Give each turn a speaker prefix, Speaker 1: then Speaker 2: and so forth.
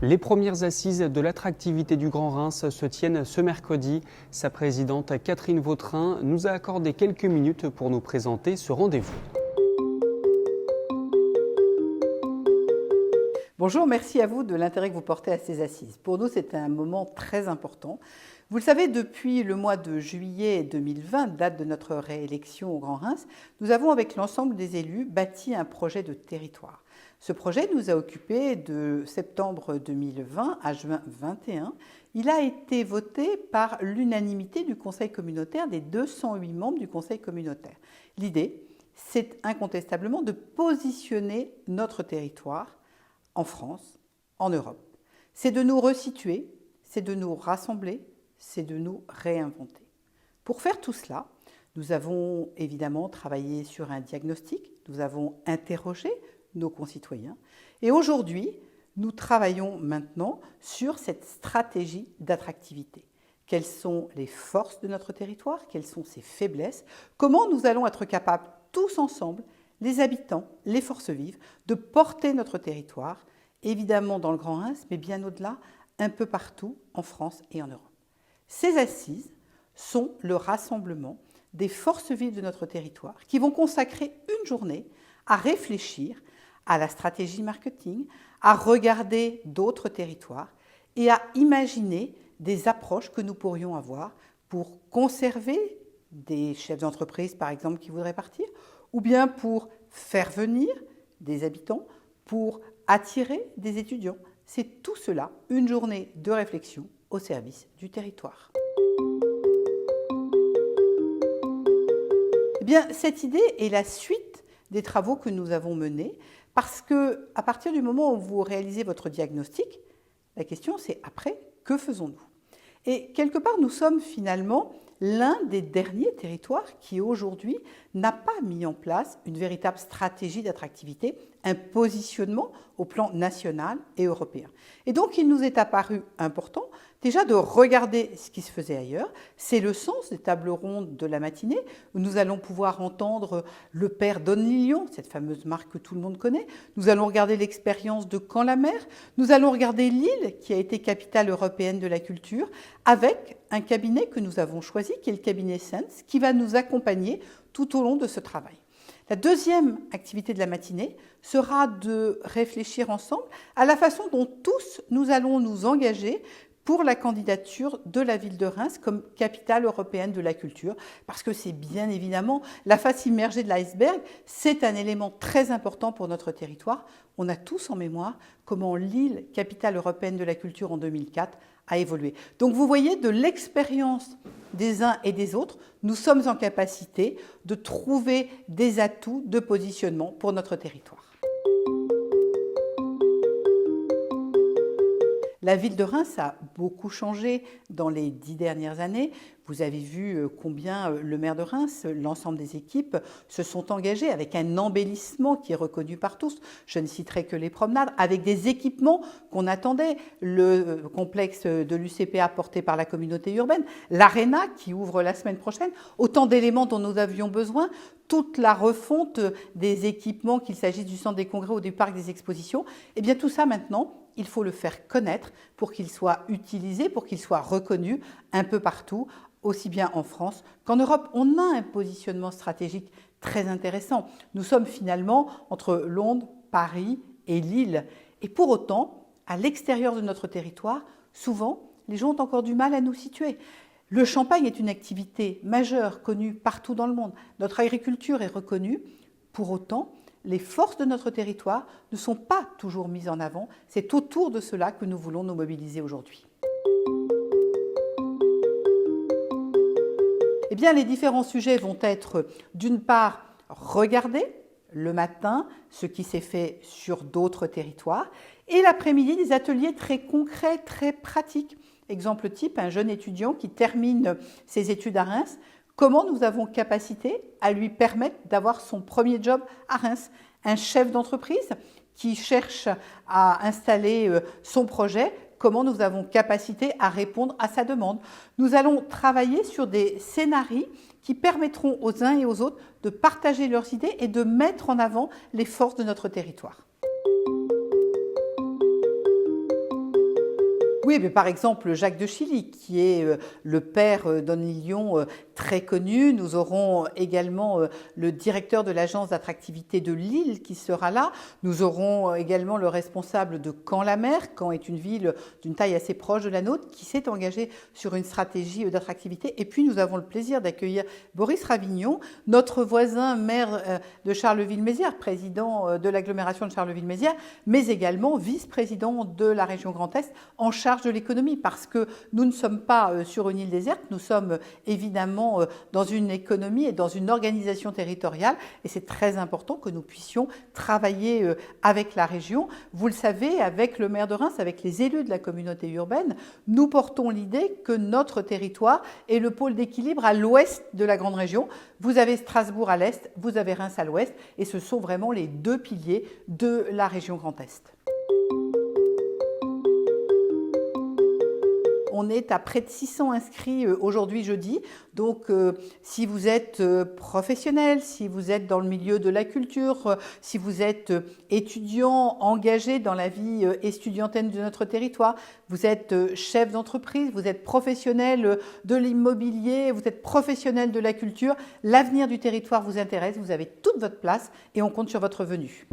Speaker 1: Les premières assises de l'attractivité du Grand Reims se tiennent ce mercredi. Sa présidente Catherine Vautrin nous a accordé quelques minutes pour nous présenter ce rendez-vous.
Speaker 2: Bonjour, merci à vous de l'intérêt que vous portez à ces assises. Pour nous, c'est un moment très important. Vous le savez, depuis le mois de juillet 2020, date de notre réélection au Grand Reims, nous avons, avec l'ensemble des élus, bâti un projet de territoire. Ce projet nous a occupés de septembre 2020 à juin 2021. Il a été voté par l'unanimité du Conseil communautaire, des 208 membres du Conseil communautaire. L'idée, c'est incontestablement de positionner notre territoire en France, en Europe. C'est de nous resituer, c'est de nous rassembler, c'est de nous réinventer. Pour faire tout cela, nous avons évidemment travaillé sur un diagnostic, nous avons interrogé nos concitoyens et aujourd'hui, nous travaillons maintenant sur cette stratégie d'attractivité. Quelles sont les forces de notre territoire? Quelles sont ses faiblesses? Comment nous allons être capables, tous ensemble, les habitants, les forces vives, de porter notre territoire, évidemment dans le Grand Reims, mais bien au-delà, un peu partout en France et en Europe. Ces assises sont le rassemblement des forces vives de notre territoire qui vont consacrer une journée à réfléchir à la stratégie marketing, à regarder d'autres territoires et à imaginer des approches que nous pourrions avoir pour conserver des chefs d'entreprise, par exemple, qui voudraient partir, ou bien pour faire venir des habitants, pour attirer des étudiants. C'est tout cela, une journée de réflexion au service du territoire. Eh bien, cette idée est la suite des travaux que nous avons menés parce qu'à partir du moment où vous réalisez votre diagnostic, la question c'est après, que faisons-nous? Et quelque part, nous sommes finalement l'un des derniers territoires qui aujourd'hui n'a pas mis en place une véritable stratégie d'attractivité, un positionnement au plan national et européen. Et donc il nous est apparu important déjà de regarder ce qui se faisait ailleurs. C'est le sens des tables rondes de la matinée où nous allons pouvoir entendre le père Don Lilion, cette fameuse marque que tout le monde connaît. Nous allons regarder l'expérience de Caen-la-Mer. Nous allons regarder Lille qui a été capitale européenne de la culture avec un cabinet que nous avons choisi qui est le cabinet Sense qui va nous accompagner tout au long de ce travail. La deuxième activité de la matinée sera de réfléchir ensemble à la façon dont tous nous allons nous engager pour la candidature de la ville de Reims comme capitale européenne de la culture, parce que c'est bien évidemment la face immergée de l'iceberg, c'est un élément très important pour notre territoire. On a tous en mémoire comment Lille, capitale européenne de la culture en 2004, a évolué. Donc vous voyez, de l'expérience des uns et des autres, nous sommes en capacité de trouver des atouts de positionnement pour notre territoire. La ville de Reims a beaucoup changé dans les 10 dernières années. Vous avez vu combien le maire de Reims, l'ensemble des équipes se sont engagés avec un embellissement qui est reconnu par tous. Je ne citerai que les promenades, avec des équipements qu'on attendait. Le complexe de l'UCPA porté par la communauté urbaine, l'Arena qui ouvre la semaine prochaine, autant d'éléments dont nous avions besoin, toute la refonte des équipements, qu'il s'agisse du centre des congrès ou du parc des expositions. Et bien tout ça maintenant, il faut le faire connaître pour qu'il soit utilisé, pour qu'il soit reconnu un peu partout, aussi bien en France qu'en Europe. On a un positionnement stratégique très intéressant. Nous sommes finalement entre Londres, Paris et Lille. Et pour autant, à l'extérieur de notre territoire, souvent, les gens ont encore du mal à nous situer. Le champagne est une activité majeure, connue partout dans le monde. Notre agriculture est reconnue. Pour autant, les forces de notre territoire ne sont pas toujours mises en avant. C'est autour de cela que nous voulons nous mobiliser aujourd'hui. Eh bien, les différents sujets vont être, d'une part, regarder le matin ce qui s'est fait sur d'autres territoires et l'après-midi, des ateliers très concrets, très pratiques. Exemple type, un jeune étudiant qui termine ses études à Reims. Comment nous avons capacité à lui permettre d'avoir son premier job à Reims? Un chef d'entreprise qui cherche à installer son projet, comment nous avons capacité à répondre à sa demande? Nous allons travailler sur des scénarios qui permettront aux uns et aux autres de partager leurs idées et de mettre en avant les forces de notre territoire. Oui, mais par exemple, Jacques de Chilly, qui est le père d'Anne Lyon, très connu. Nous aurons également le directeur de l'agence d'attractivité de Lille qui sera là. Nous aurons également le responsable de Caen-la-Mer. Caen est une ville d'une taille assez proche de la nôtre qui s'est engagée sur une stratégie d'attractivité. Et puis, nous avons le plaisir d'accueillir Boris Ravignon, notre voisin maire de Charleville-Mézières, président de l'agglomération de Charleville-Mézières, mais également vice-président de la région Grand Est en charge de l'économie, parce que nous ne sommes pas sur une île déserte, nous sommes évidemment dans une économie et dans une organisation territoriale, et c'est très important que nous puissions travailler avec la région. Vous le savez, avec le maire de Reims, avec les élus de la communauté urbaine, nous portons l'idée que notre territoire est le pôle d'équilibre à l'ouest de la grande région. Vous avez Strasbourg à l'est, vous avez Reims à l'ouest, et ce sont vraiment les deux piliers de la région Grand Est. On est à près de 600 inscrits aujourd'hui jeudi. Donc, si vous êtes professionnel, si vous êtes dans le milieu de la culture, si vous êtes étudiant engagé dans la vie estudiantine de notre territoire, vous êtes chef d'entreprise, vous êtes professionnel de l'immobilier, vous êtes professionnel de la culture, l'avenir du territoire vous intéresse, vous avez toute votre place et on compte sur votre venue.